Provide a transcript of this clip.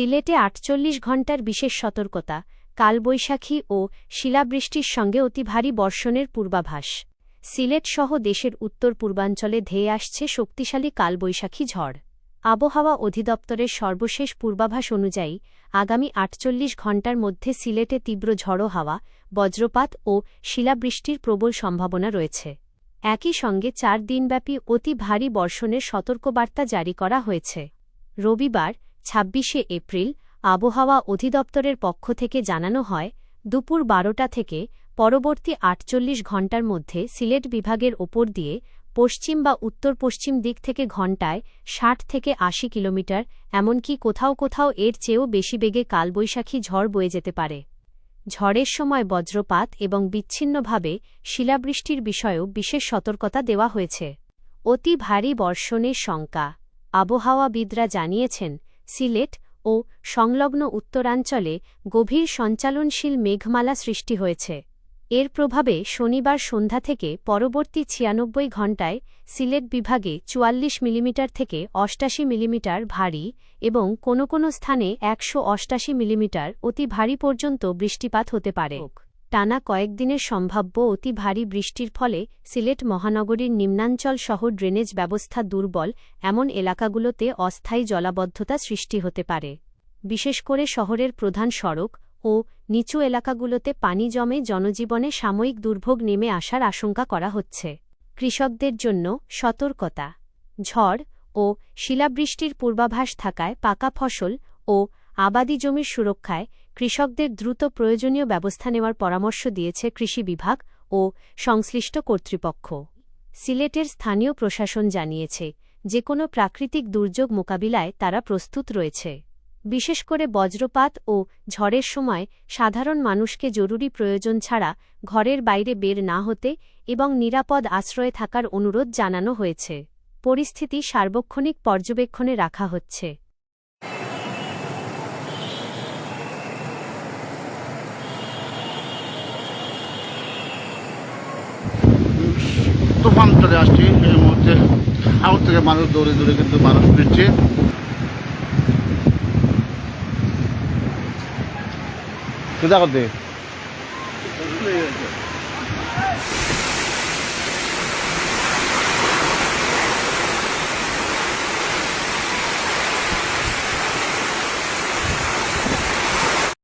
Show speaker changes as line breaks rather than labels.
সিলেটে ৪৮ ঘণ্টার বিশেষ সতর্কতা, কালবৈশাখী ও শিলাবৃষ্টির সঙ্গে অতি ভারী বর্ষণের পূর্বাভাস। সিলেটসহ দেশের উত্তর পূর্বাঞ্চলে ধেয়ে আসছে শক্তিশালী কালবৈশাখী ঝড়। আবহাওয়া অধিদপ্তরের সর্বশেষ পূর্বাভাস অনুযায়ী আগামী ৪৮ ঘণ্টার মধ্যে সিলেটে তীব্র ঝড়ো হাওয়া, বজ্রপাত ও শিলাবৃষ্টির প্রবল সম্ভাবনা রয়েছে। একই সঙ্গে ৪ দিনব্যাপী অতি ভারী বর্ষণের সতর্কবার্তা জারি করা হয়েছে। রবিবার ২৬শে এপ্রিল আবহাওয়া অধিদপ্তরের পক্ষ থেকে জানানো হয়, দুপুর ১২টা থেকে পরবর্তী ৪৮ ঘণ্টার মধ্যে সিলেট বিভাগের ওপর দিয়ে পশ্চিম বা উত্তর পশ্চিম দিক থেকে ঘণ্টায় ৬০ থেকে ৮০ কিলোমিটার, এমনকি কোথাও কোথাও এর চেয়েও বেশি বেগে কালবৈশাখী ঝড় বয়ে যেতে পারে। ঝড়ের সময় বজ্রপাত এবং বিচ্ছিন্নভাবে শিলাবৃষ্টির বিষয়েও বিশেষ সতর্কতা দেওয়া হয়েছে। অতি ভারী বর্ষণের শঙ্কা। আবহাওয়াবিদরা জানিয়েছেন, সিলেট ও সংলগ্ন উত্তরাঞ্চলে গভীর সঞ্চালনশীল মেঘমালা সৃষ্টি হয়েছে। এর প্রভাবে শনিবার সন্ধ্যা থেকে পরবর্তী ৯৬ ঘণ্টায় সিলেট বিভাগে ৪৪ মিলিমিটার থেকে ৮৮ মিলিমিটার ভারী এবং কোনো কোনো স্থানে ১৮৮ মিলিমিটার অতি ভারী পর্যন্ত বৃষ্টিপাত হতে পারে। টানা কয়েকদিনের সম্ভাব্য অতি ভারী বৃষ্টির ফলে সিলেট মহানগরীর নিম্নাঞ্চল সহ ড্রেনেজ ব্যবস্থা দুর্বল এমন এলাকাগুলোতে অস্থায়ী জলাবদ্ধতা সৃষ্টি হতে পারে। বিশেষ করে শহরের প্রধান সড়ক ও নিচু এলাকাগুলোতে পানি জমে জনজীবনে সাময়িক দুর্ভোগ নেমে আসার আশঙ্কা করা হচ্ছে। কৃষকদের জন্য সতর্কতা। ঝড় ও শিলাবৃষ্টির পূর্বাভাস থাকায় পাকা ফসল ও আবাদি জমির সুরক্ষায় কৃষকদের দ্রুত প্রয়োজনীয় ব্যবস্থা নেওয়ার পরামর্শ দিয়েছে কৃষি বিভাগ ও সংশ্লিষ্ট কর্তৃপক্ষ। সিলেটের স্থানীয় প্রশাসন জানিয়েছে, যে কোনো প্রাকৃতিক দুর্যোগ মোকাবিলায় তারা প্রস্তুত রয়েছে। বিশেষ করে বজ্রপাত ও ঝড়ের সময় সাধারণ মানুষকে জরুরি প্রয়োজন ছাড়া ঘরের বাইরে বের না হতে এবং নিরাপদ আশ্রয়ে থাকার অনুরোধ জানানো হয়েছে। পরিস্থিতি সার্বক্ষণিক পর্যবেক্ষণে রাখা হচ্ছে।
তুফান চলে আসছে এই মুহূর্তে। আউট থেকে মানুষ দৌড়ে দৌড়ে কিন্তু মানুষ ফিরছে। কোথা করতে